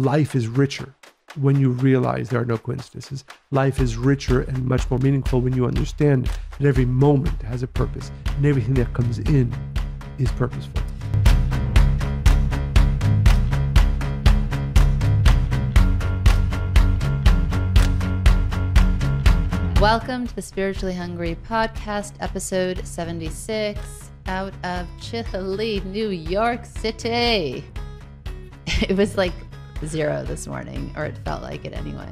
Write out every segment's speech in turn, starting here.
life is richer when you realize there are no coincidences. Life is richer and much more meaningful when you understand that every moment has a purpose and everything that comes in is purposeful. Welcome to the Spiritually Hungry Podcast, episode 76, out of chilly New York City. It was like 0 this morning, or it felt like it anyway.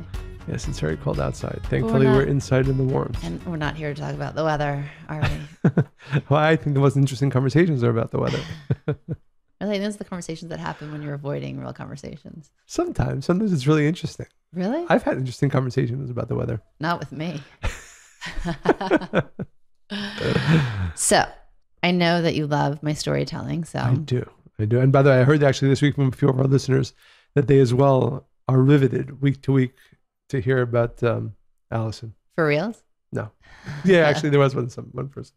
Yes, it's very cold outside. Thankfully, we're inside in the warmth. And we're not here to talk about the weather, are we? Well, I think the most interesting conversations are about the weather. Really? Those are the conversations that happen when you're avoiding real conversations. Sometimes it's really interesting. Really? I've had interesting conversations about the weather. Not with me. So, I know that you love my storytelling. So I do. And by the way, I heard actually this week from a few of our listeners that they as well are riveted week to week to hear about Allison. For reals? No. Yeah, actually there was one person.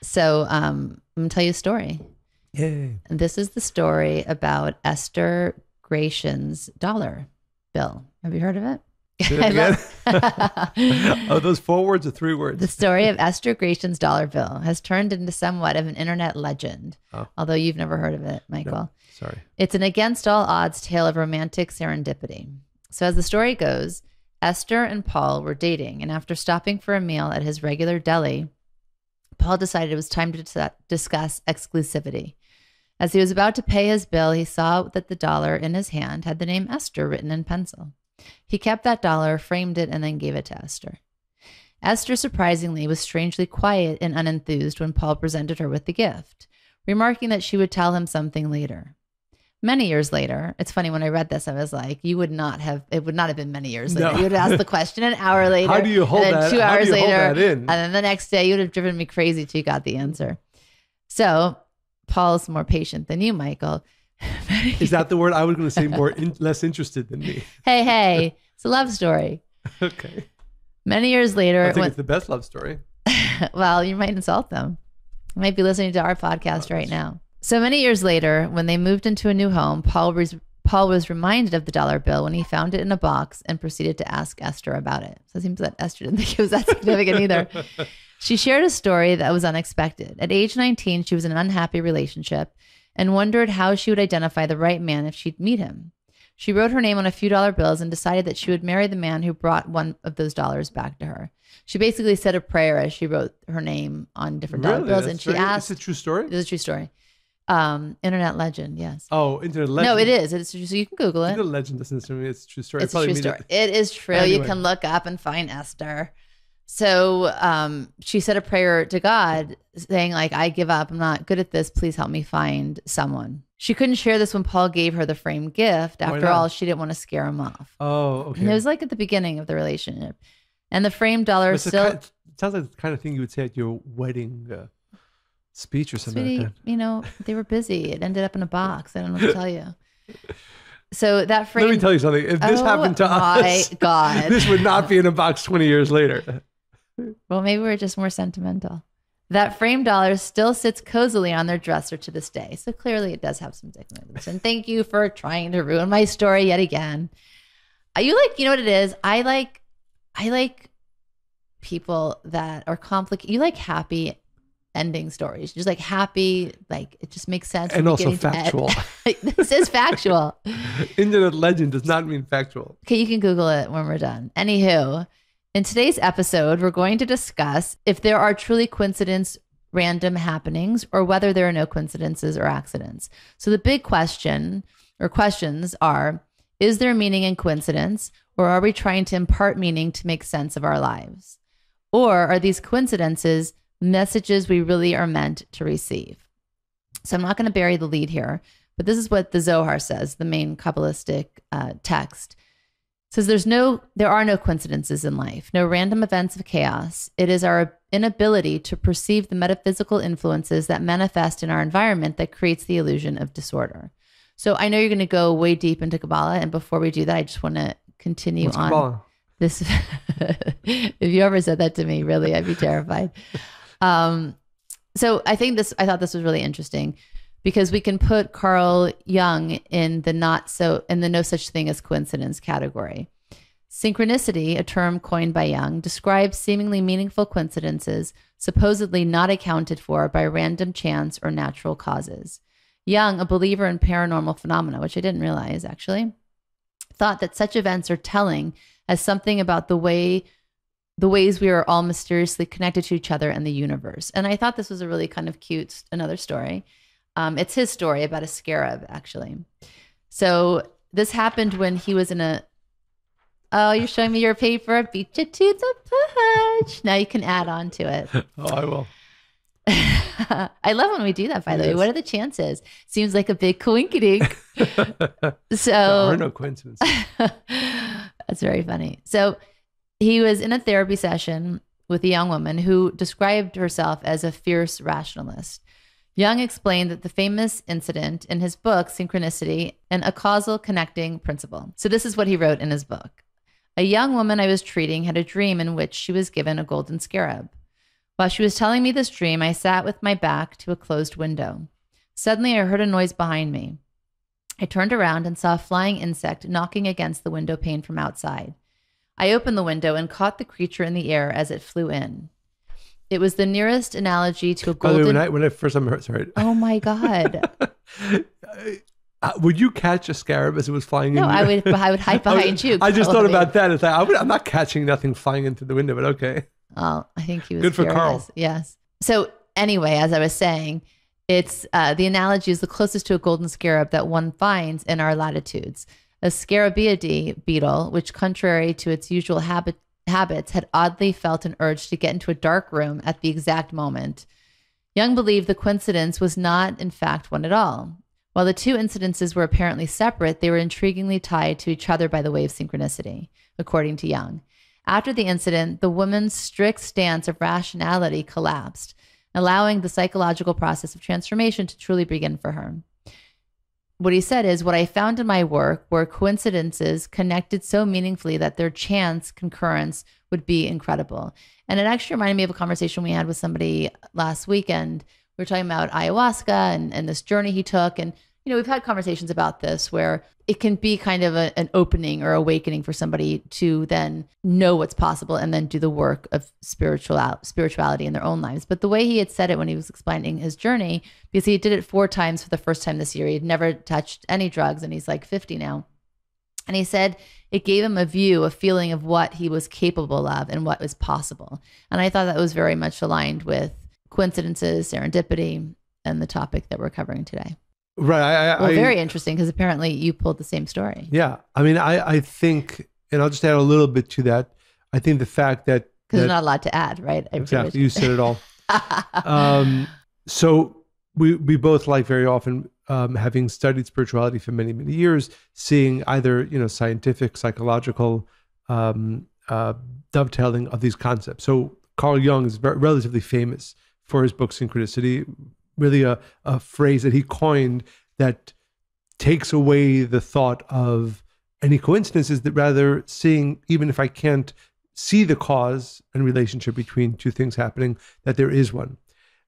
So I'm going to tell you a story. Yay. And this is the story about Esther Gratian's dollar bill. Have you heard of it? Say it again? Oh, those 4 words or 3 words? The story of Esther Gratian's dollar bill has turned into somewhat of an internet legend, although you've never heard of it, Michael. No, sorry. It's an against all odds tale of romantic serendipity. So as the story goes, Esther and Paul were dating, and after stopping for a meal at his regular deli, Paul decided it was time to discuss exclusivity. As he was about to pay his bill, he saw that the dollar in his hand had the name Esther written in pencil. He kept that dollar, framed it, and then gave it to Esther. Esther, surprisingly, was strangely quiet and unenthused when Paul presented her with the gift, remarking that she would tell him something later. Many years later, it's funny, when I read this, I was like, it would not have been many years later. No. You would have asked the question an hour later. How do you hold that? 2 hours later, hold that in? And then the next day, you would have driven me crazy till you got the answer. So Paul's more patient than you, Michael. Is that the word? I was going to say less interested than me. Hey, it's a love story. Okay. Many years later. I think it's the best love story. Well, you might insult them. You might be listening to our podcast right now. So many years later, when they moved into a new home, Paul was reminded of the dollar bill when he found it in a box and proceeded to ask Esther about it. So it seems that Esther didn't think it was that significant either. She shared a story that was unexpected. At age 19, she was in an unhappy relationship and wondered how she would identify the right man if she'd meet him. She wrote her name on a few dollar bills and decided that she would marry the man who brought one of those dollars back to her. She basically said a prayer as she wrote her name on different dollar bills. And she asked... It's a true story? It's a true story. Internet legend, yes. Oh, internet legend. No, it is. It's true, so you can Google it. Internet legend doesn't necessarily mean it's a true story. It's a true story. It is true. Anyway. You can look up and find Esther. So she said a prayer to God saying, like, I give up. I'm not good at this. Please help me find someone. She couldn't share this when Paul gave her the framed gift. After all, she didn't want to scare him off. Oh, okay. And it was like at the beginning of the relationship. And the framed dollar still... It sounds like the kind of thing you would say at your wedding speech or something. Sweetie, like that. You know, they were busy. It ended up in a box. I don't know what to tell you. So that frame... Let me tell you something. If this happened to us... my God. This would not be in a box 20 years later. Well, maybe we're just more sentimental. That framed dollar still sits cozily on their dresser to this day. So clearly it does have some significance. And thank you for trying to ruin my story yet again. You know what it is? I like people that are complicated. You like happy ending stories. Just like happy, like it just makes sense. And also factual. This is factual. Internet legend does not mean factual. Okay, you can Google it when we're done. Anywho, in today's episode, we're going to discuss if there are truly coincidence, random happenings, or whether there are no coincidences or accidents. So the big question or questions are, is there meaning in coincidence, or are we trying to impart meaning to make sense of our lives? Or are these coincidences messages we really are meant to receive? So I'm not going to bury the lead here, but this is what the Zohar says, the main Kabbalistic text. It says there are no coincidences in life, no random events of chaos. It is our inability to perceive the metaphysical influences that manifest in our environment that creates the illusion of disorder. So I know you're going to go way deep into Kabbalah, and before we do that, I just want to continue What's on Kabbalah? This. If you ever said that to me, really, I'd be terrified. So I thought this was really interesting. because we can put Carl Jung in the no such thing as coincidence category. Synchronicity, a term coined by Jung, describes seemingly meaningful coincidences supposedly not accounted for by random chance or natural causes. Jung, a believer in paranormal phenomena, which I didn't realize actually, thought that such events are telling as something about the ways we are all mysteriously connected to each other and the universe. And I thought this was a really kind of cute, another story. It's his story about a scarab, actually. So this happened when he was in a... Oh, you're showing me your paper. Beat you to the punch. Now you can add on to it. Oh, I will. I love when we do that, by the way. What are the chances? Seems like a big coinkydink. So there are no coincidences. That's very funny. So he was in a therapy session with a young woman who described herself as a fierce rationalist. Jung explained that the famous incident in his book, Synchronicity, and a causal connecting principle. So this is what he wrote in his book. A young woman I was treating had a dream in which she was given a golden scarab. While she was telling me this dream, I sat with my back to a closed window. Suddenly, I heard a noise behind me. I turned around and saw a flying insect knocking against the window pane from outside. I opened the window and caught the creature in the air as it flew in. It was the nearest analogy to a golden... By the way, when I first time heard, sorry. Oh my God. Would you catch a scarab as it was flying in? No, I would hide behind you. I just thought about that. It's like, I'm not catching nothing flying into the window, but okay. Oh, I think he was good for furious. Carl. Yes. So anyway, as I was saying, it's the analogy is the closest to a golden scarab that one finds in our latitudes. A Scarabaeidae beetle, which contrary to its usual habits, had oddly felt an urge to get into a dark room at the exact moment. Jung believed the coincidence was not, in fact, one at all. While the two incidences were apparently separate, they were intriguingly tied to each other by the way of synchronicity, according to Jung. After the incident, the woman's strict stance of rationality collapsed, allowing the psychological process of transformation to truly begin for her. What he said is, what I found in my work were coincidences connected so meaningfully that their chance concurrence would be incredible. And it actually reminded me of a conversation we had with somebody last weekend. We were talking about ayahuasca and this journey he took. And, you know, we've had conversations about this where it can be kind of an opening or awakening for somebody to then know what's possible and then do the work of spirituality in their own lives. But the way he had said it when he was explaining his journey, because he did it 4 times for the first time this year, he had never touched any drugs and he's like 50 now. And he said it gave him a feeling of what he was capable of and what was possible. And I thought that was very much aligned with coincidences, serendipity, and the topic that we're covering today. Right. Very interesting, because apparently you pulled the same story. Yeah. I mean, I think, and I'll just add a little bit to that. I think the fact that... Because there's not a lot to add, right? Exactly. You said it all. So we both, like, very often, having studied spirituality for many, many years, seeing either, you know, scientific, psychological dovetailing of these concepts. So Carl Jung is relatively famous for his book Synchronicity, really a phrase that he coined that takes away the thought of any coincidences, that rather seeing, even if I can't see the cause and relationship between two things happening, that there is one.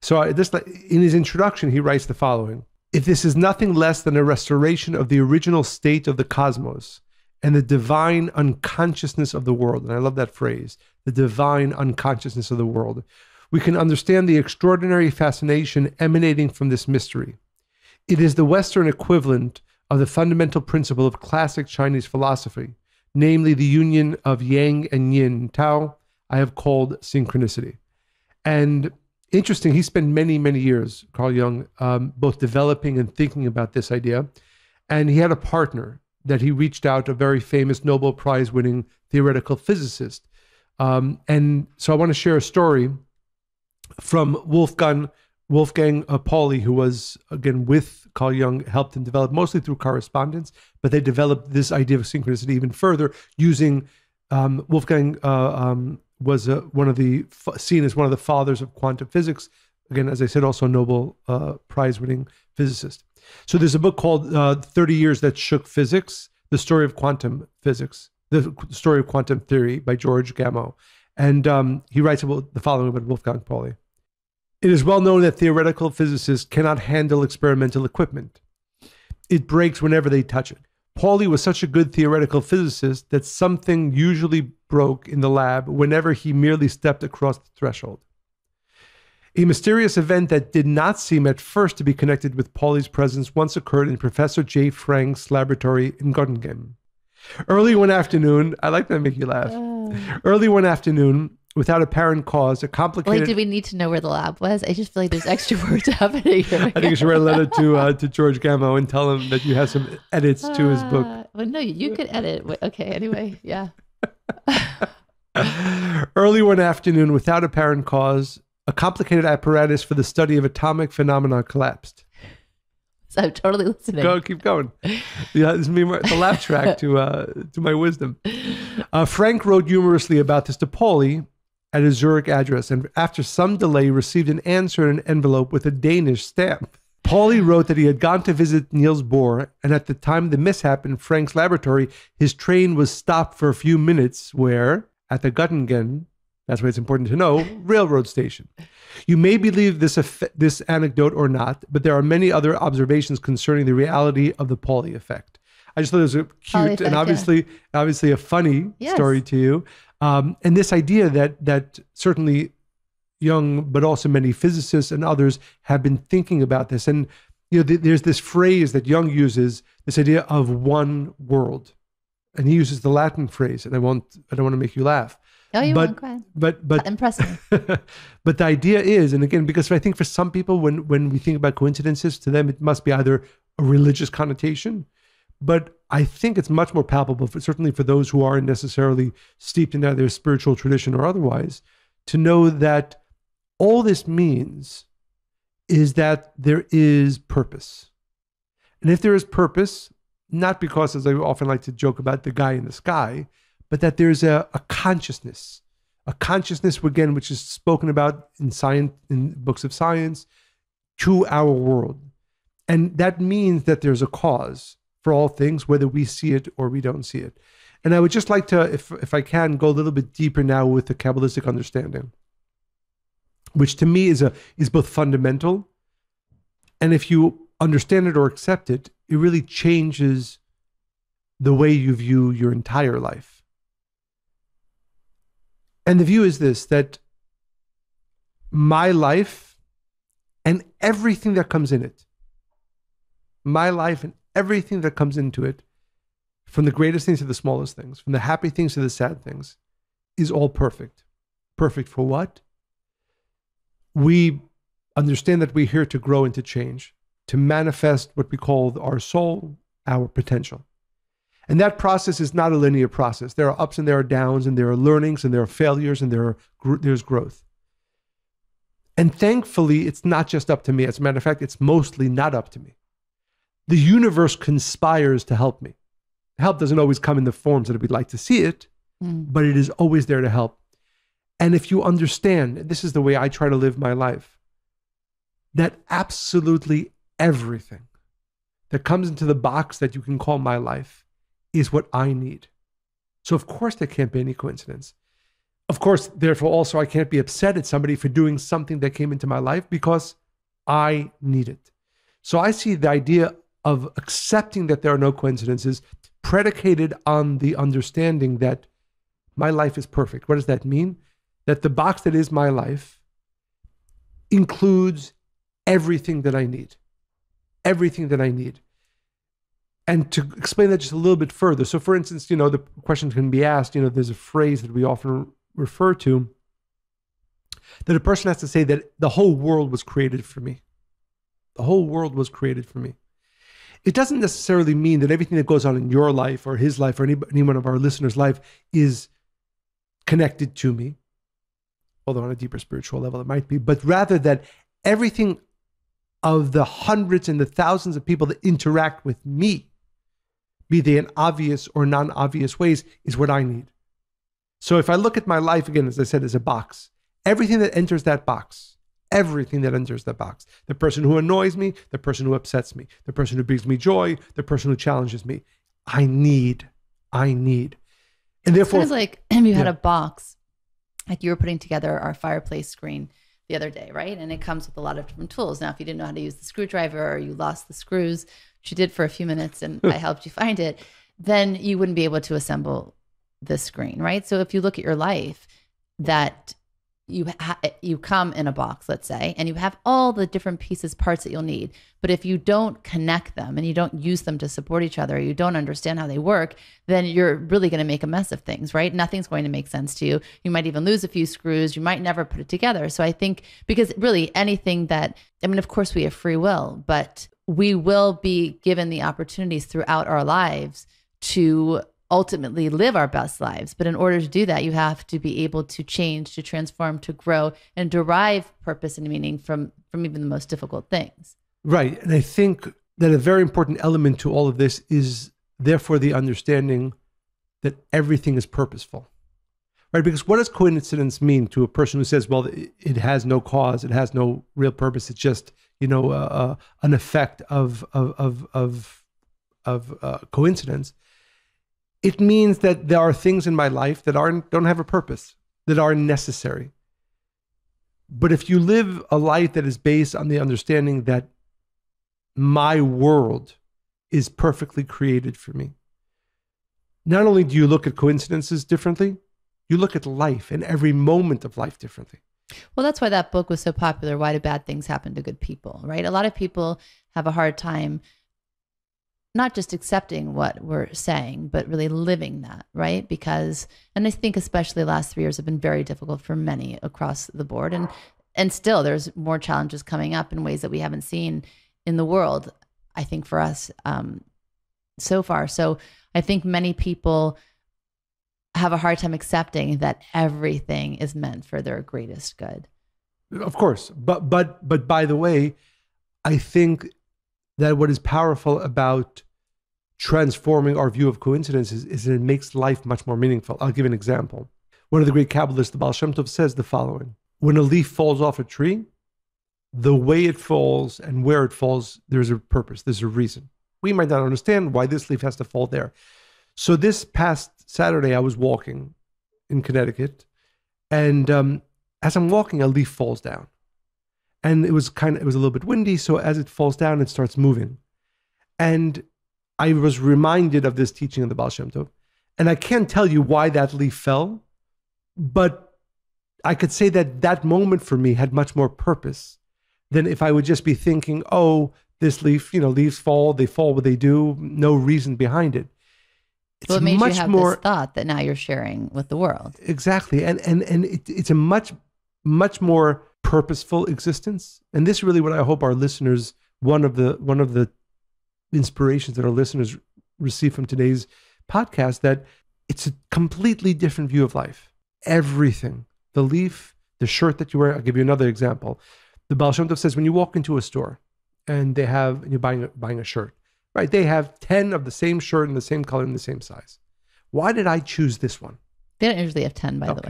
So in his introduction, he writes the following: if this is nothing less than a restoration of the original state of the cosmos and the divine unconsciousness of the world, and I love that phrase, the divine unconsciousness of the world, we can understand the extraordinary fascination emanating from this mystery. It is the Western equivalent of the fundamental principle of classic Chinese philosophy, namely the union of yang and yin, Tao, I have called synchronicity. And interesting, he spent many, many years, Carl Jung, both developing and thinking about this idea. And he had a partner that he reached out, a very famous Nobel Prize-winning theoretical physicist. And so I want to share a story from Wolfgang Pauli, who was, again, with Carl Jung, helped him develop, mostly through correspondence, but they developed this idea of synchronicity even further using, Wolfgang was seen as one of the fathers of quantum physics. Again, as I said, also a Nobel Prize-winning physicist. So there's a book called 30 Years That Shook Physics, The Story of Quantum Physics, The Story of Quantum Theory by George Gamow. And he writes about the following about Wolfgang Pauli. It is well known that theoretical physicists cannot handle experimental equipment. It breaks whenever they touch it. Pauly was such a good theoretical physicist that something usually broke in the lab whenever he merely stepped across the threshold. A mysterious event that did not seem at first to be connected with Pauly's presence once occurred in Professor J. Frank's laboratory in Göttingen. Early one afternoon, I like that make you laugh. Early one afternoon, without apparent cause, a complicated... Like, did we need to know where the lab was? I just feel like there's extra work happening here. I think you should write a letter to George Gamow and tell him that you have some edits to his book. Well, no, you could edit. Okay, anyway, yeah. Early one afternoon, without apparent cause, a complicated apparatus for the study of atomic phenomena collapsed. So I'm totally listening. Go, keep going. Yeah, this is me, the laugh track to my wisdom. Frank wrote humorously about this to Pauly at his Zurich address, and after some delay, received an answer in an envelope with a Danish stamp. Pauly wrote that he had gone to visit Niels Bohr, and at the time of the mishap in Frank's laboratory, his train was stopped for a few minutes where, at the Göttingen, that's why it's important to know, railroad station. You may believe this anecdote or not, but there are many other observations concerning the reality of the Pauly effect. I just thought it was a cute and obviously a funny story to you. And this idea that certainly Jung, but also many physicists and others have been thinking about this. And there's this phrase that Jung uses, this idea of one world. And he uses the Latin phrase, and I don't want to make you laugh. Oh, you won't. Go ahead. But impress me. But the idea is, and again, because I think for some people, when we think about coincidences, to them it must be either a religious connotation, but I think it's much more palpable, certainly for those who aren't necessarily steeped in either spiritual tradition or otherwise, to know that all this means is that there is purpose. And if there is purpose, not because, as I often like to joke about, the guy in the sky, but that there's a consciousness, again, which is spoken about in science, in books of science, to our world. And that means that there's a cause for all things, whether we see it or we don't see it. And I would just like to, if I can, go a little bit deeper now with the Kabbalistic understanding, which to me is both fundamental, and if you understand it or accept it, it really changes the way you view your entire life. And the view is this, that my life and everything that comes in it, my life and everything that comes into it, from the greatest things to the smallest things, from the happy things to the sad things, is all perfect. Perfect for what? We understand that we're here to grow and to change, to manifest what we call our soul, our potential. And that process is not a linear process. There are ups and there are downs, and there are learnings and there are failures and there's growth. And thankfully, it's not just up to me. As a matter of fact, it's mostly not up to me. The universe conspires to help me. Help doesn't always come in the forms that we'd like to see it, but it is always there to help. And if you understand, this is the way I try to live my life, that absolutely everything that comes into the box that you can call my life is what I need. So of course there can't be any coincidence. Of course, therefore also I can't be upset at somebody for doing something that came into my life because I need it. So I see the idea of accepting that there are no coincidences predicated on the understanding that my life is perfect. What does that mean? That the box that is my life includes everything that I need. Everything that I need. And to explain that just a little bit further. So for instance, the question can be asked, there's a phrase that we often refer to, that a person has to say that the whole world was created for me. The whole world was created for me. It doesn't necessarily mean that everything that goes on in your life or his life or any one of our listeners' life is connected to me, although on a deeper spiritual level it might be, but rather that everything of the hundreds and the thousands of people that interact with me, be they in obvious or non-obvious ways, is what I need. So if I look at my life, again, as I said, as a box, everything that enters that box, the person who annoys me, the person who upsets me, the person who brings me joy, the person who challenges me, I need. And therefore, it's like if you had a box, like you were putting together our fireplace screen, the other day, right? And it comes with a lot of different tools. Now, if you didn't know how to use the screwdriver or you lost the screws, which you did for a few minutes and I helped you find it, then you wouldn't be able to assemble the screen, right? So if you look at your life, that you come in a box, let's say, and you have all the different pieces, parts that you'll need. But if you don't connect them and you don't use them to support each other, you don't understand how they work, then you're really going to make a mess of things, right? Nothing's going to make sense to you. You might even lose a few screws. You might never put it together. So I think, because really anything that, I mean, of course we have free will, but we will be given the opportunities throughout our lives to ultimately live our best lives. But in order to do that, you have to be able to change, to transform, to grow, and derive purpose and meaning from even the most difficult things. Right. And I think that a very important element to all of this is therefore the understanding that everything is purposeful. Right? Because what does coincidence mean to a person who says, well, it has no cause, it has no real purpose, it's just, an effect of coincidence? It means that there are things in my life that don't have a purpose, that are necessary. But if you live a life that is based on the understanding that my world is perfectly created for me, not only do you look at coincidences differently, you look at life and every moment of life differently. Well, that's why that book was so popular. Why do bad things happen to good people, right? A lot of people have a hard time not just accepting what we're saying, but really living that, right? Because, and I think especially the last 3 years have been very difficult for many across the board. And still there's more challenges coming up in ways that we haven't seen in the world, I think, for us so far. So I think many people have a hard time accepting that everything is meant for their greatest good. Of course. But by the way, I think that what is powerful about transforming our view of coincidences is that it makes life much more meaningful. I'll give an example. One of the great Kabbalists, the Baal Shem Tov, says the following: when a leaf falls off a tree, the way it falls and where it falls, there's a purpose, there's a reason. We might not understand why this leaf has to fall there. So this past Saturday, I was walking in Connecticut, and as I'm walking, a leaf falls down. And it was a little bit windy, so as it falls down, it starts moving. And I was reminded of this teaching of the Baal Shem Tov. And I can't tell you why that leaf fell, but I could say that that moment for me had much more purpose than if I would just be thinking, oh, this leaf, leaves fall, they fall what they do, no reason behind it. Well, it made you have this thought that now you're sharing with the world. Exactly. And it's a much more purposeful existence. And this is really what I hope our listeners, one of the inspirations that our listeners receive from today's podcast, that it's a completely different view of life. Everything, the leaf, the shirt that you wear. I'll give you another example. The Baal Shem Tov says, when you walk into a store and you're buying a shirt, right? They have 10 of the same shirt in the same color and the same size. Why did I choose this one? They don't usually have 10, by the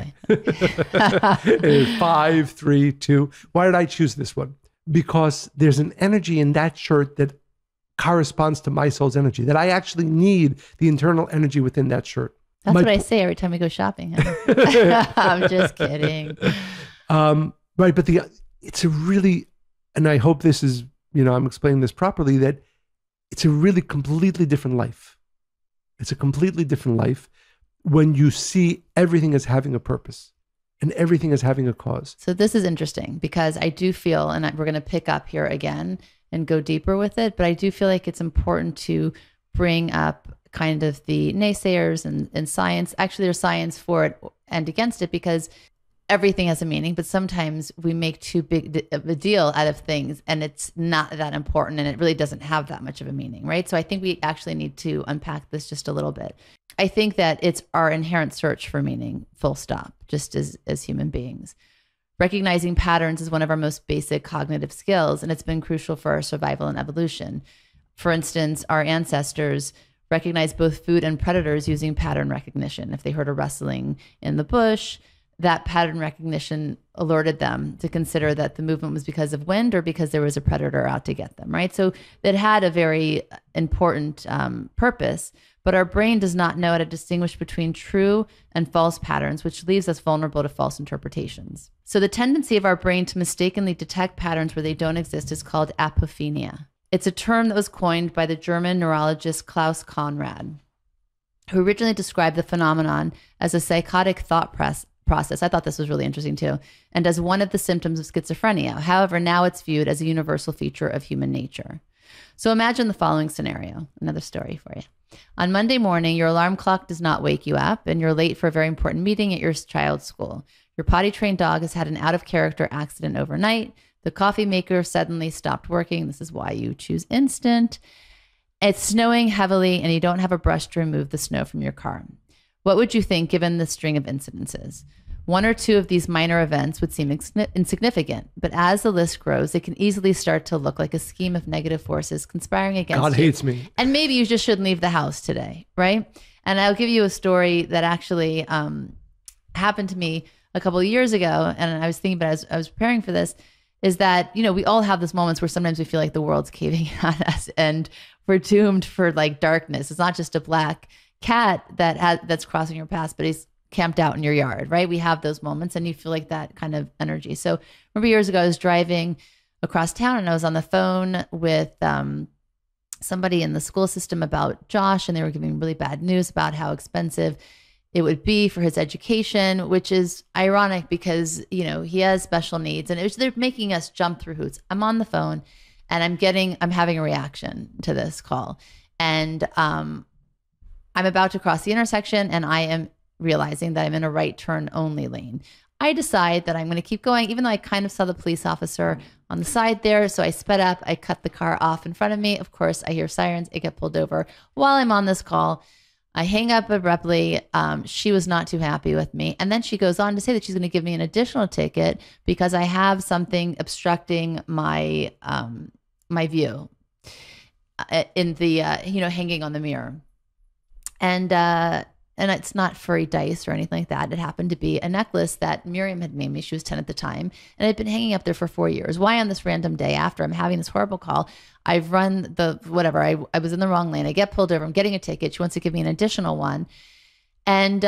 way. 5, 3, 2. Why did I choose this one? Because there's an energy in that shirt that corresponds to my soul's energy, that I actually need the internal energy within that shirt. That's what I say every time we go shopping. I'm just kidding. Right, but it's a really, and I hope this is, I'm explaining this properly, that it's a really completely different life. It's a completely different life when you see everything as having a purpose and everything as having a cause. So this is interesting because I do feel, and we're going to pick up here again and go deeper with it, but I do feel like it's important to bring up kind of the naysayers and science. Actually, there's science for it and against it, because everything has a meaning, but sometimes we make too big of a deal out of things and it's not that important and it really doesn't have that much of a meaning, right? So I think we actually need to unpack this just a little bit. I think that it's our inherent search for meaning, full stop, just as human beings. Recognizing patterns is one of our most basic cognitive skills, and it's been crucial for our survival and evolution. For instance, our ancestors recognized both food and predators using pattern recognition. If they heard a rustling in the bush, that pattern recognition alerted them to consider that the movement was because of wind or because there was a predator out to get them, right? So it had a very important purpose, but our brain does not know how to distinguish between true and false patterns, which leaves us vulnerable to false interpretations. So the tendency of our brain to mistakenly detect patterns where they don't exist is called apophenia. It's a term that was coined by the German neurologist Klaus Conrad, who originally described the phenomenon as a psychotic thought process. I thought this was really interesting too, and as one of the symptoms of schizophrenia. However, now it's viewed as a universal feature of human nature. So imagine the following scenario, another story for you. On Monday morning, your alarm clock does not wake you up and you're late for a very important meeting at your child's school. Your potty trained dog has had an out of character accident overnight. The coffee maker suddenly stopped working. This is why you choose instant. It's snowing heavily and you don't have a brush to remove the snow from your car. What would you think given the string of incidences? One or two of these minor events would seem insignificant, but as the list grows, it can easily start to look like a scheme of negative forces conspiring against you. God hates me. And maybe you just shouldn't leave the house today, right? And I'll give you a story that actually happened to me a couple of years ago, and I was thinking about it as I was preparing for this, is that, you know, we all have those moments where sometimes we feel like the world's caving on us and we're doomed for like darkness. It's not just a black cat that's crossing your path, but he's camped out in your yard, right? We have those moments and you feel like that kind of energy. So remember years ago, I was driving across town and I was on the phone with somebody in the school system about Josh, and they were giving really bad news about how expensive it would be for his education, which is ironic because, you know, he has special needs and they're making us jump through hoops. I'm on the phone and I'm having a reaction to this call. And I'm about to cross the intersection and I am realizing that I'm in a right turn only lane. I decide that I'm going to keep going, even though I kind of saw the police officer on the side there. So I sped up, I cut the car off in front of me. Of course, I hear sirens, I get pulled over. While I'm on this call, I hang up abruptly. She was not too happy with me. And then she goes on to say that she's going to give me an additional ticket because I have something obstructing my my view in the, hanging on the mirror. And it's not furry dice or anything like that. It happened to be a necklace that Miriam had made me. She was 10 at the time. And it had been hanging up there for 4 years. Why on this random day after I'm having this horrible call, I've run I was in the wrong lane. I get pulled over. I'm getting a ticket. She wants to give me an additional one. And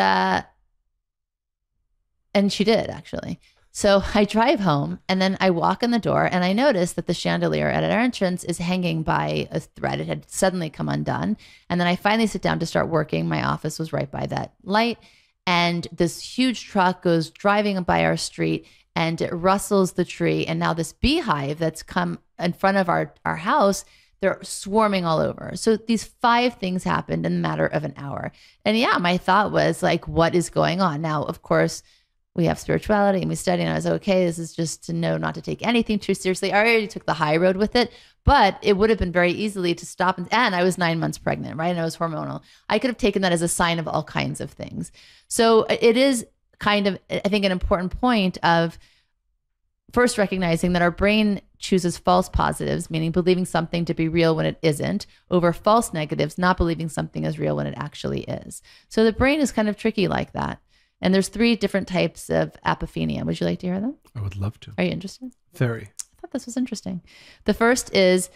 she did actually. So I drive home and then I walk in the door and I notice that the chandelier at our entrance is hanging by a thread. It had suddenly come undone. And then I finally sit down to start working. My office was right by that light. And this huge truck goes driving by our street and it rustles the tree. And now this beehive that's come in front of our house, they're swarming all over. So these 5 things happened in a matter of an hour. And yeah, my thought was like, what is going on? Now, of course, we have spirituality and we study, and I was okay. This is just to know not to take anything too seriously. I already took the high road with it, but it would have been very easily to stop. And I was 9 months pregnant, right? And I was hormonal. I could have taken that as a sign of all kinds of things. So it is kind of, I think, an important point of first recognizing that our brain chooses false positives, meaning believing something to be real when it isn't, over false negatives, not believing something is real when it actually is. So the brain is kind of tricky like that. And there's 3 different types of apophenia. Would you like to hear them? I would love to. Are you interested? Very. I thought this was interesting. The first is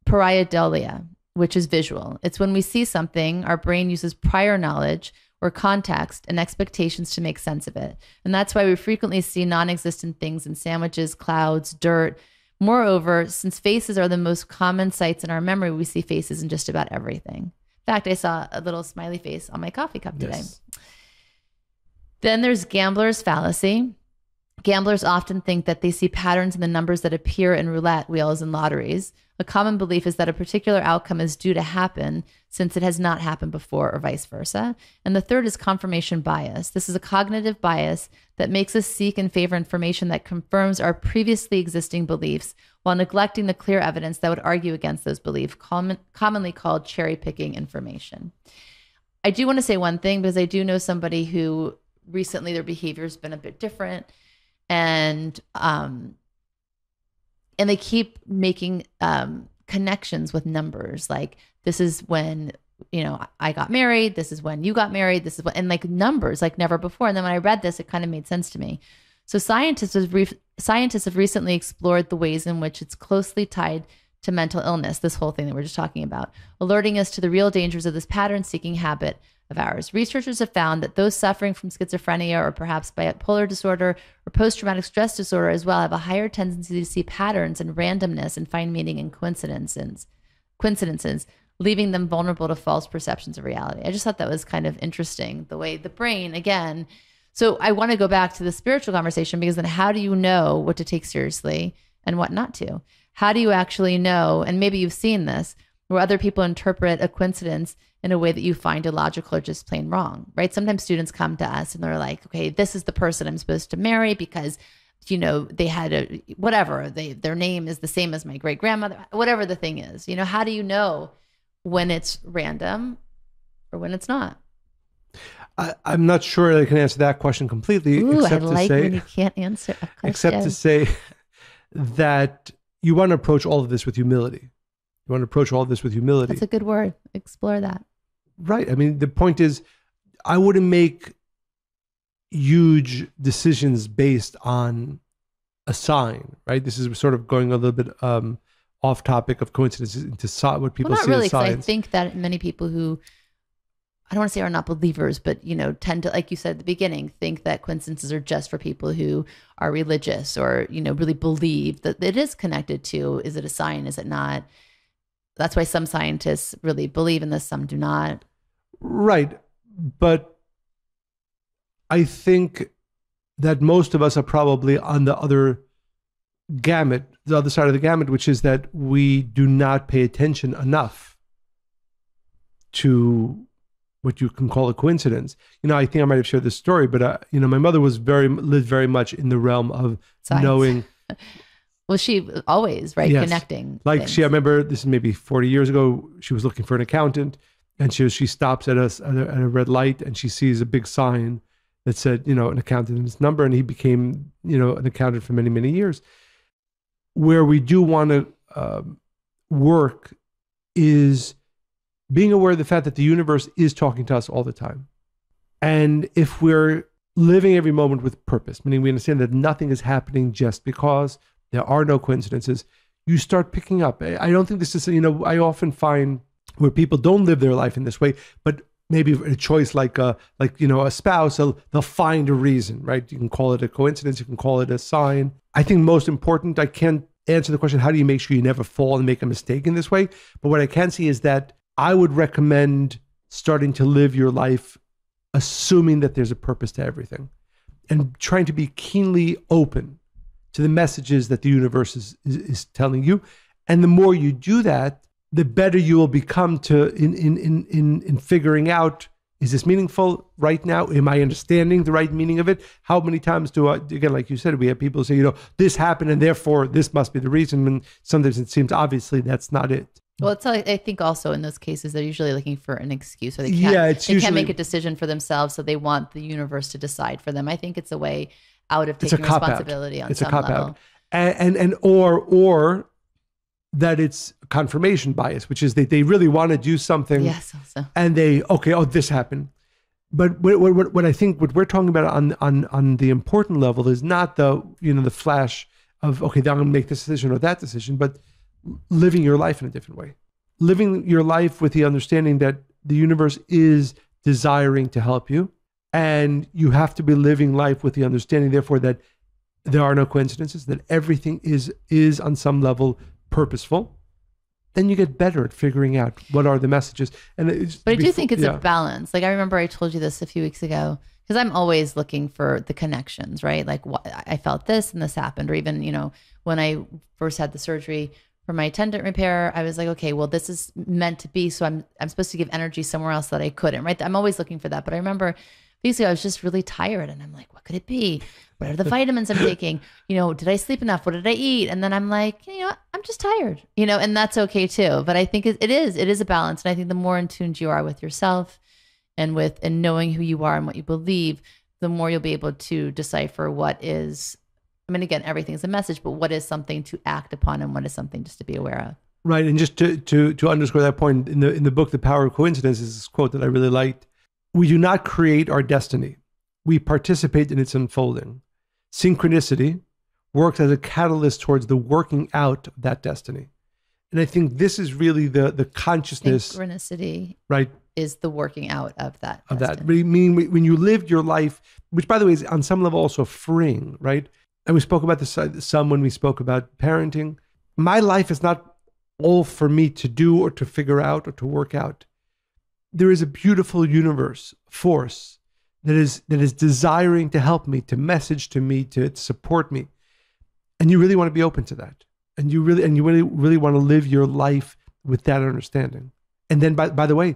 pareidolia, which is visual. It's when we see something, our brain uses prior knowledge or context and expectations to make sense of it. And that's why we frequently see non-existent things in sandwiches, clouds, dirt. Moreover, since faces are the most common sights in our memory, we see faces in just about everything. In fact, I saw a little smiley face on my coffee cup today. Yes. Then there's gambler's fallacy. Gamblers often think that they see patterns in the numbers that appear in roulette wheels and lotteries. A common belief is that a particular outcome is due to happen since it has not happened before or vice versa. And the third is confirmation bias. This is a cognitive bias that makes us seek and favor information that confirms our previously existing beliefs while neglecting the clear evidence that would argue against those beliefs, commonly called cherry-picking information. I do want to say one thing because I do know somebody who recently their behavior has been a bit different, and they keep making connections with numbers. Like, this is when, I got married. This is when you got married. This is what, and like numbers like never before. And then when I read this, it kind of made sense to me. So scientists have recently explored the ways in which it's closely tied to mental illness, this whole thing that we're just talking about, alerting us to the real dangers of this pattern-seeking habit of ours. Researchers have found that those suffering from schizophrenia or perhaps bipolar disorder or post-traumatic stress disorder as well have a higher tendency to see patterns and randomness and find meaning in coincidences, leaving them vulnerable to false perceptions of reality. I just thought that was kind of interesting, the way the brain, again. So I want to go back to the spiritual conversation, because then how do you know what to take seriously and what not to? How do you actually know, and maybe you've seen this, where other people interpret a coincidence in a way that you find illogical or just plain wrong, right? Sometimes students come to us and they're like, okay, this is the person I'm supposed to marry because, you know, they had a, whatever, their name is the same as my great grandmother, whatever the thing is. You know, how do you know when it's random or when it's not? I'm not sure I can answer that question completely. Ooh, except I like to say, when you can't answer a question. Except to say that you want to approach all of this with humility. You want to approach all of this with humility. That's a good word. Explore that. Right. I mean, the point is, I wouldn't make huge decisions based on a sign, right? This is sort of going a little bit off topic of coincidences into what people not see really, as science. I think that many people who, I don't want to say are not believers, but, you know, tend to, like you said at the beginning, think that coincidences are just for people who are religious or, you know, really believe that it is connected to, is it a sign? Is it not? That's why some scientists really believe in this, some do not. Right. But I think that most of us are probably on the other gamut, the other side of the gamut, which is that we do not pay attention enough to what you can call a coincidence. You know, I think I might have shared this story, but you know, my mother lived very much in the realm of Science. knowing. Well, she always, right? Yes. Connecting. Like things. I remember this is maybe 40 years ago, she was looking for an accountant, and she stops at a red light, and she sees a big sign that said, you know, an accountant's number, and he became, you know, an accountant for many, many years. Where we do want to work is being aware of the fact that the universe is talking to us all the time. And if we're living every moment with purpose, meaning we understand that nothing is happening just because, there are no coincidences, you start picking up. I don't think this is, you know, I often find where people don't live their life in this way, but maybe a choice like you know, a spouse, they'll find a reason, right? You can call it a coincidence, you can call it a sign. I think most important, I can't answer the question, how do you make sure you never fall and make a mistake in this way? But what I can see is that I would recommend starting to live your life assuming that there's a purpose to everything and trying to be keenly open to the messages that the universe is telling you. And the more you do that, the better you will become in figuring out, is this meaningful right now? Am I understanding the right meaning of it? How many times again, like you said, we have people say, you know, this happened and therefore this must be the reason. And sometimes it seems obviously that's not it. Well, it's I think also in those cases, they're usually looking for an excuse, or they can't make a decision for themselves. So they want the universe to decide for them. I think it's a way out of taking responsibility on some level. And or that it's confirmation bias, which is they really want to do something. Yes, also. And this happened. But what I think what we're talking about on the important level is not the flash of, okay, then I'm going to make this decision or that decision, but living your life in a different way. Living your life with the understanding that the universe is desiring to help you, and you have to be living life with the understanding, therefore, that there are no coincidences, that everything is on some level purposeful. Then you get better at figuring out what are the messages. But I do think it's a balance. Like I remember I told you this a few weeks ago, because I'm always looking for the connections, right? Like I felt this and this happened, or even, you know, when I first had the surgery for my tendon repair, I was like, okay, well, this is meant to be. So I'm supposed to give energy somewhere else that I couldn't, right? I'm always looking for that. But I remember basically I was just really tired, and I'm like, what could it be? What are the vitamins I'm taking? You know, did I sleep enough? What did I eat? And then I'm like, you know, I'm just tired, you know, and that's okay too. But I think it is a balance. And I think the more in tune you are with yourself and knowing who you are and what you believe, the more you'll be able to decipher what is, I mean, again, everything's a message, but what is something to act upon and what is something just to be aware of. Right. And just to underscore that point, in the book, The Power of Coincidence, is this quote that I really liked. We do not create our destiny. We participate in its unfolding. Synchronicity works as a catalyst towards the working out of that destiny. And I think this is really the consciousness, Synchronicity right? Is the working out of that. Of that. But I mean, when you lived your life, which by the way is on some level also freeing, right? And we spoke about this some when we spoke about parenting. My life is not all for me to do or to figure out or to work out. There is a beautiful universe, force that is desiring to help me, to message to me, to support me. And you really want to be open to that. And you really want to live your life with that understanding. And then by the way,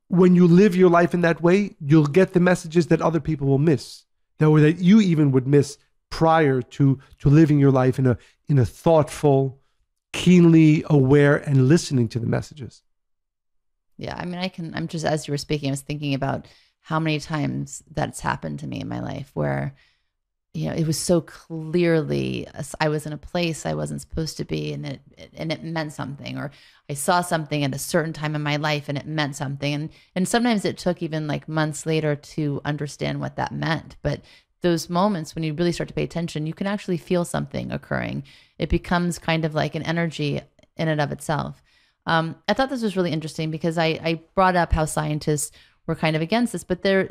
when you live your life in that way, you'll get the messages that other people will miss, that you even would miss prior to living your life in a thoughtful, keenly aware and listening to the messages. Yeah, I mean, I'm just, as you were speaking, I was thinking about how many times that's happened to me in my life where, you know, it was so clearly I was in a place I wasn't supposed to be, and it meant something, or I saw something at a certain time in my life and it meant something. And sometimes it took even like months later to understand what that meant. But those moments when you really start to pay attention, you can actually feel something occurring. It becomes kind of like an energy in and of itself. I thought this was really interesting because I brought up how scientists were kind of against this, but they're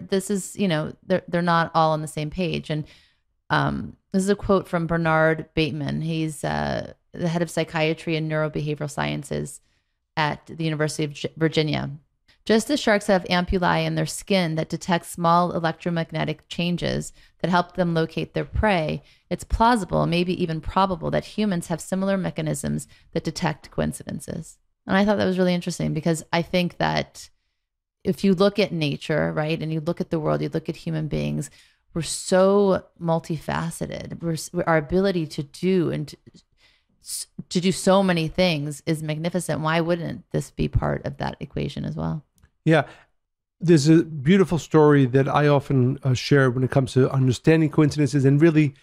not all on the same page. And this is a quote from Bernard Bateman. He's the head of psychiatry and neurobehavioral sciences at the University of Virginia. Just as sharks have ampullae in their skin that detect small electromagnetic changes that help them locate their prey, it's plausible, maybe even probable, that humans have similar mechanisms that detect coincidences. And I thought that was really interesting because I think that if you look at nature, right, and you look at the world, you look at human beings, we're so multifaceted. Our ability to do so many things is magnificent. Why wouldn't this be part of that equation as well? Yeah. There's a beautiful story that I often share when it comes to understanding coincidences, and really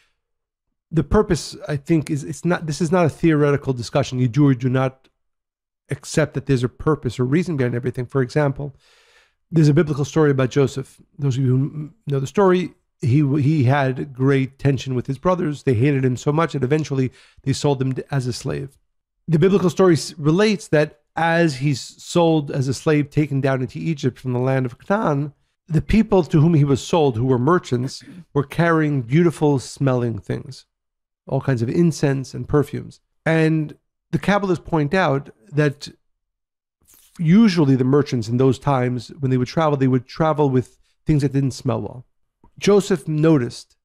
the purpose, I think, this is not a theoretical discussion. You do or do not accept that there's a purpose or reason behind everything. For example, there's a biblical story about Joseph. Those of you who know the story, he had great tension with his brothers. They hated him so much that eventually they sold him as a slave. The biblical story relates that as he's sold as a slave, taken down into Egypt from the land of Canaan, the people to whom he was sold, who were merchants, were carrying beautiful smelling things, all kinds of incense and perfumes. And the Kabbalists point out that usually the merchants in those times, when they would travel with things that didn't smell well. Joseph noticed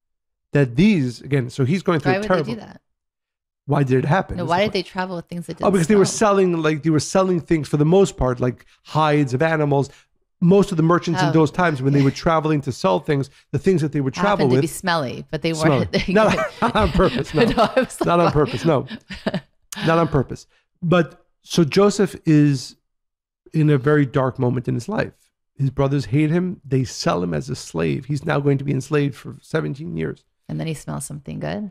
that these, again, so he's going through Why would they do that? Why did it happen? No, why did they travel with things that didn't because smell? they were selling things for the most part, like hides of animals. Most of the merchants in those times, when they were traveling to sell things, the things that they would travel with, to be smelly, but they weren't. Not on purpose. No, not on purpose. No, not on purpose. But so Joseph is in a very dark moment in his life. His brothers hate him. They sell him as a slave. He's now going to be enslaved for 17 years. And then he smells something good.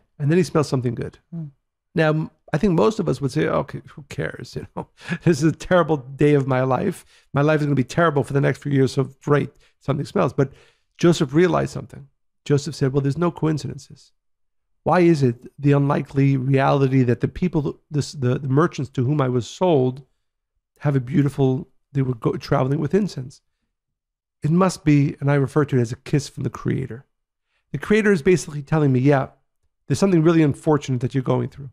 Now, I think most of us would say, okay, who cares? You know, this is a terrible day of my life. My life is going to be terrible for the next few years. So great, something smells. But Joseph realized something. Joseph said, well, there's no coincidences. Why is it the unlikely reality that the people, the merchants to whom I was sold, they were traveling with incense? It must be, and I refer to it as a kiss from the Creator. The Creator is basically telling me, yeah, there's something really unfortunate that you're going through.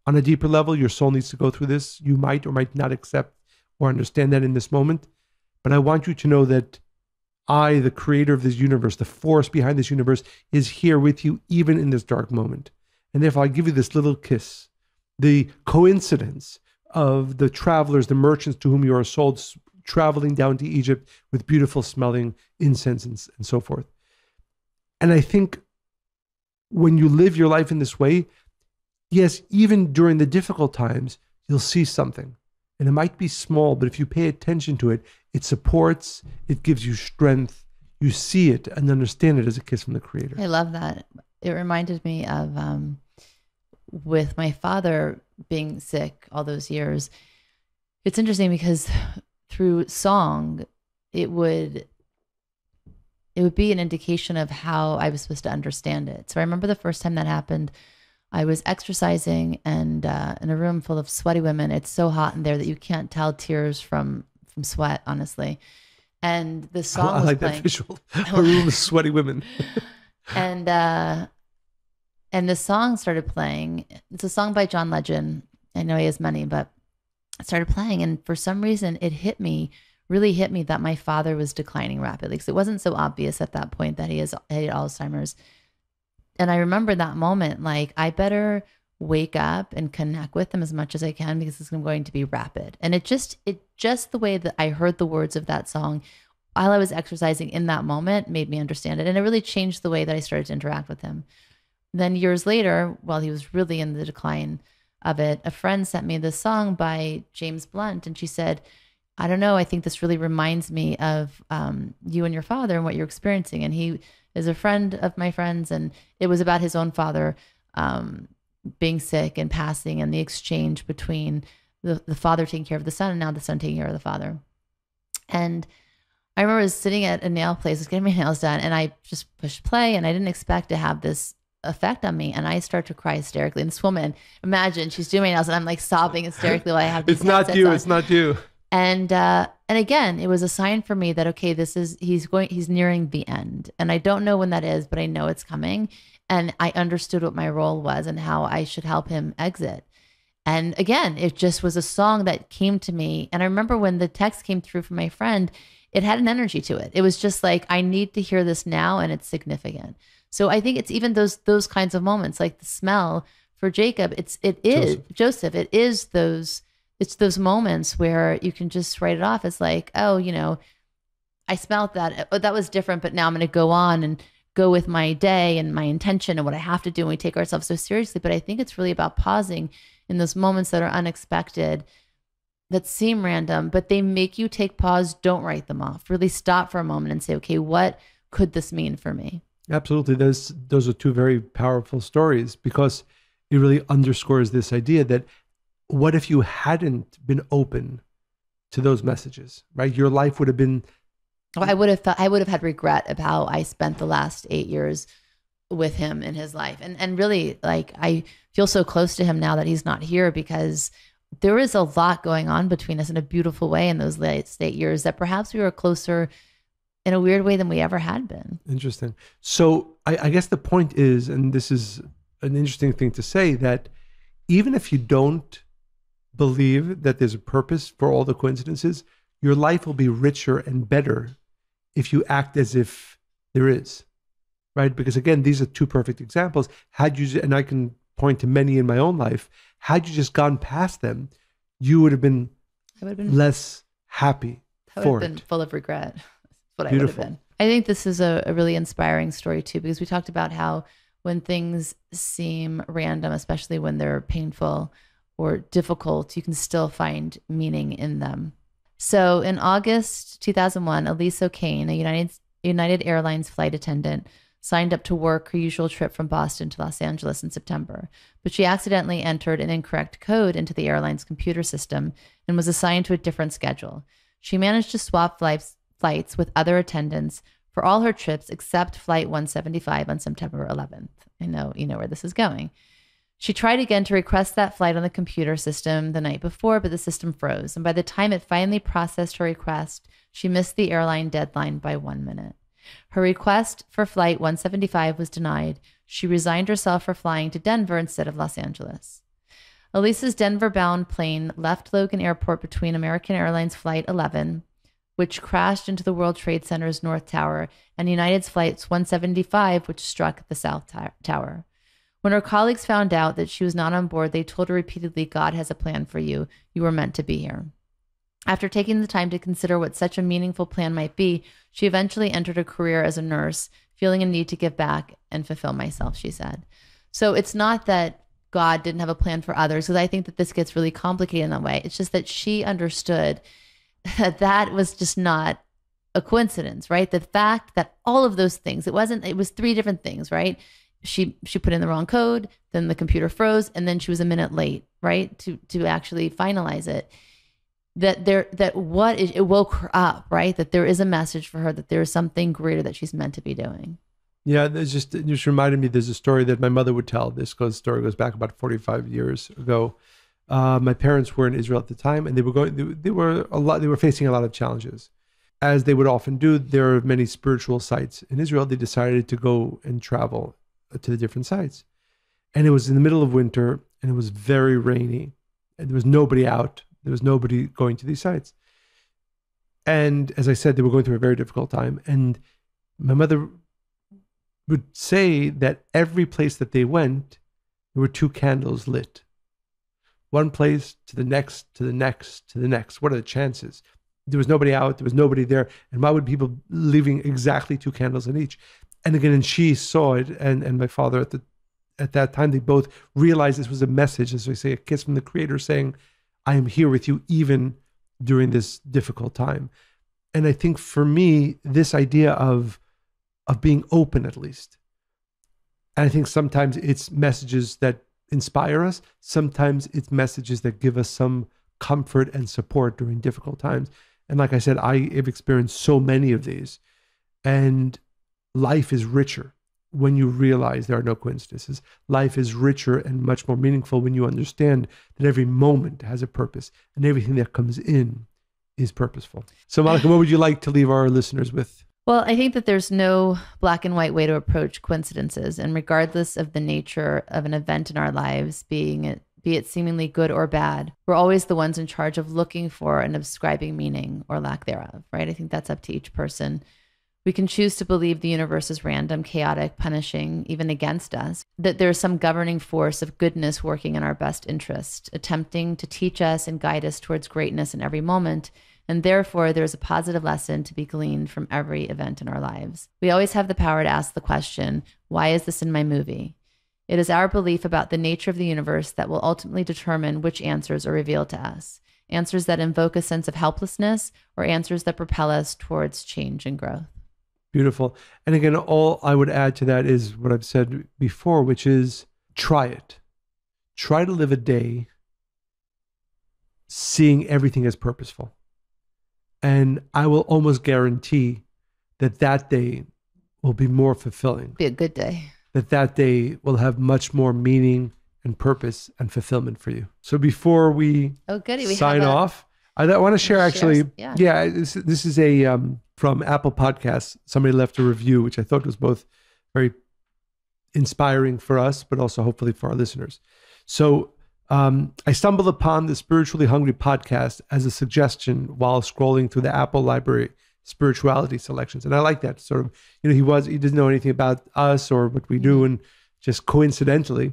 On a deeper level, your soul needs to go through this. You might or might not accept or understand that in this moment. But I want you to know that I, the creator of this universe, the force behind this universe, is here with you even in this dark moment. And therefore, I give you this little kiss. The coincidence of the travelers, the merchants to whom you are sold, traveling down to Egypt with beautiful smelling incense and so forth. And I think when you live your life in this way, yes, even during the difficult times, you'll see something. And it might be small, but if you pay attention to it, it supports, it gives you strength. You see it and understand it as a kiss from the Creator. I love that. It reminded me of with my father being sick all those years. It's interesting because through song, it would be an indication of how I was supposed to understand it. So I remember the first time that happened, I was exercising and in a room full of sweaty women. It's so hot in there that you can't tell tears from sweat, honestly. And the song I was like playing. that visual. A room of sweaty women. And the song started playing. It's a song by John Legend. I know he has many, but it started playing, and for some reason, really hit me that my father was declining rapidly, because it wasn't so obvious at that point that he had Alzheimer's. And I remember that moment, like, I better wake up and connect with him as much as I can, because it's going to be rapid. And it just the way that I heard the words of that song while I was exercising in that moment made me understand it. And it really changed the way that I started to interact with him. Then years later, while he was really in the decline of it, a friend sent me this song by James Blunt. And she said, I don't know, I think this really reminds me of you and your father and what you're experiencing. And he is a friend of my friend's, and it was about his own father being sick and passing, and the exchange between the father taking care of the son and now the son taking care of the father. And I remember sitting at a nail place, I was getting my nails done, and I just pushed play, and I didn't expect to have this effect on me, and I start to cry hysterically. And this woman, imagine, she's doing my nails, and I'm like sobbing hysterically while I have these It's not you. on. It's not you. And again, it was a sign for me that, okay, he's nearing the end, and I don't know when that is, but I know it's coming. And I understood what my role was and how I should help him exit. And again, it just was a song that came to me. And I remember when the text came through from my friend, it had an energy to it. It was just like, I need to hear this now, and it's significant. So I think it's even those kinds of moments, like the smell for Jacob. Joseph. It is those moments where you can just write it off as like, oh, I smelled that. Oh, that was different, but now I'm going to go on and go with my day and my intention and what I have to do. And we take ourselves so seriously. But I think it's really about pausing in those moments that are unexpected, that seem random, but they make you take pause. Don't write them off. Really stop for a moment and say, okay, what could this mean for me? Absolutely. Those are two very powerful stories, because it really underscores this idea that what if you hadn't been open to those messages, right? Your life would have been... I would have had regret of how I spent the last 8 years with him in his life. And really, like, I feel so close to him now that he's not here, because there is a lot going on between us in a beautiful way in those last 8 years, that perhaps we were closer in a weird way than we ever had been. Interesting. So I guess the point is, and this is an interesting thing to say, that even if you don't believe that there's a purpose for all the coincidences, your life will be richer and better if you act as if there is, right? Because again, these are two perfect examples. And I can point to many in my own life, had you just gone past them, you would have been less happy for it. I would have been full of regret. That's what Beautiful. I would have been. I think this is a really inspiring story too, because we talked about how when things seem random, especially when they're painful or difficult, you can still find meaning in them. So in August 2001, Elise O'Kane, a United Airlines flight attendant, signed up to work her usual trip from Boston to Los Angeles in September, but she accidentally entered an incorrect code into the airline's computer system and was assigned to a different schedule. She managed to swap flights with other attendants for all her trips except Flight 175 on September 11th. I know you know where this is going. She tried again to request that flight on the computer system the night before, but the system froze. And by the time it finally processed her request, she missed the airline deadline by 1 minute. Her request for Flight 175 was denied. She resigned herself for flying to Denver instead of Los Angeles. Elise's Denver-bound plane left Logan Airport between American Airlines Flight 11, which crashed into the World Trade Center's North Tower, and United's Flight 175, which struck the South Tower. When her colleagues found out that she was not on board, they told her repeatedly, God has a plan for you. You were meant to be here. After taking the time to consider what such a meaningful plan might be, she eventually entered a career as a nurse, feeling a need to give back and fulfill myself, she said. So it's not that God didn't have a plan for others, because I think that this gets really complicated in that way. It's just that she understood that that was just not a coincidence, right? The fact that all of those things, it was 3 different things, right? She put in the wrong code, then the computer froze, and then she was a minute late, right? To actually finalize it. It woke her up, right? That there is a message for her, that there is something greater that she's meant to be doing. Yeah, it just reminded me. There's a story that my mother would tell. Story goes back about 45 years ago. My parents were in Israel at the time, and they were facing a lot of challenges. As they would often do, there are many spiritual sites in Israel. They decided to go and travel to the different sites. And it was in the middle of winter, and it was very rainy, and there was nobody out. There was nobody going to these sites. And as I said, they were going through a very difficult time. And my mother would say that every place that they went, there were 2 candles lit. One place to the next, to the next, to the next. What are the chances? There was nobody out. There was nobody there. And why would people leaving exactly 2 candles in each? And again, and she saw it, and my father at that time, they both realized this was a message, as we say, a kiss from the Creator saying, I am here with you even during this difficult time. And I think for me, this idea of being open, at least. And I think sometimes it's messages that inspire us. Sometimes it's messages that give us some comfort and support during difficult times. And like I said, I have experienced so many of these. And life is richer when you realize there are no coincidences. Life is richer and much more meaningful when you understand that every moment has a purpose and everything that comes in is purposeful. So Monica, what would you like to leave our listeners with? Well, I think that there's no black and white way to approach coincidences. And regardless of the nature of an event in our lives, be it seemingly good or bad, we're always the ones in charge of looking for and ascribing meaning or lack thereof, right? I think that's up to each person. We can choose to believe the universe is random, chaotic, punishing, even against us, that there's some governing force of goodness working in our best interest, attempting to teach us and guide us towards greatness in every moment. And therefore, there's a positive lesson to be gleaned from every event in our lives. We always have the power to ask the question, why is this in my movie? It is our belief about the nature of the universe that will ultimately determine which answers are revealed to us. Answers that invoke a sense of helplessness or answers that propel us towards change and growth. Beautiful. And again, all I would add to that is what I've said before, which is try it. Try to live a day seeing everything as purposeful. And I will almost guarantee that day will be more fulfilling. Be a good day. That day will have much more meaning and purpose and fulfillment for you. So before we sign off, I want to share actually, this is a from Apple Podcasts. Somebody left a review, which I thought was both very inspiring for us, but also hopefully for our listeners. So I stumbled upon the Spiritually Hungry podcast as a suggestion while scrolling through the Apple Library spirituality selections. And I like that sort of, he didn't know anything about us or what we do, and just coincidentally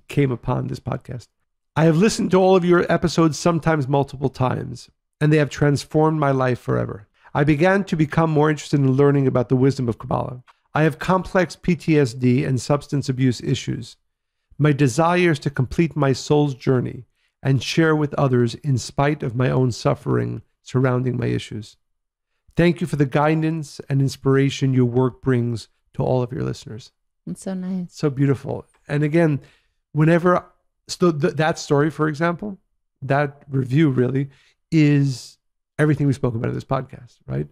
came upon this podcast. I have listened to all of your episodes, sometimes multiple times, and they have transformed my life forever. I began to become more interested in learning about the wisdom of Kabbalah. I have complex PTSD and substance abuse issues. My desire is to complete my soul's journey and share with others in spite of my own suffering surrounding my issues. Thank you for the guidance and inspiration your work brings to all of your listeners. It's so nice. So beautiful. And again, that story, for example, that review really is everything we spoke about in this podcast, right?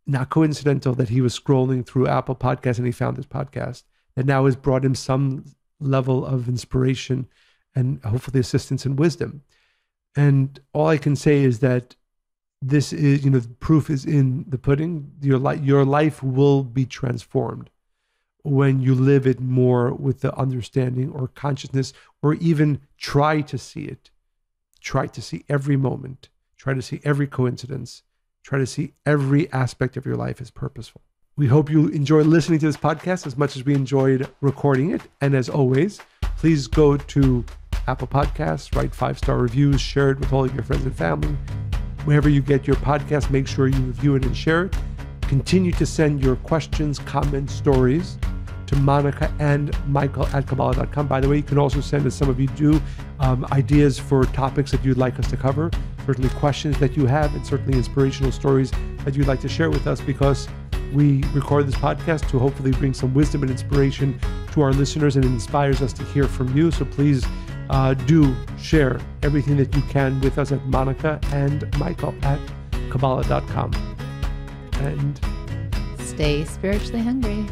Not coincidental that he was scrolling through Apple Podcasts and he found this podcast that now has brought him some level of inspiration and hopefully assistance and wisdom. And all I can say is that this is, the proof is in the pudding. Your life will be transformed when you live it more with the understanding or consciousness, or even try to see it. Try to see every moment. Try to see every coincidence. Try to see every aspect of your life as purposeful. We hope you enjoy listening to this podcast as much as we enjoyed recording it. And as always, please go to Apple Podcasts, write 5-star reviews, share it with all of your friends and family. Wherever you get your podcast, make sure you review it and share it. Continue to send your questions, comments, stories to Monica and Michael at Kabbalah.com. By the way, you can also send, as some of you do, ideas for topics that you'd like us to cover, certainly questions that you have, and certainly inspirational stories that you'd like to share with us, because we record this podcast to hopefully bring some wisdom and inspiration to our listeners, and it inspires us to hear from you. So please do share everything that you can with us at Monica and Michael at Kabbalah.com. And stay spiritually hungry.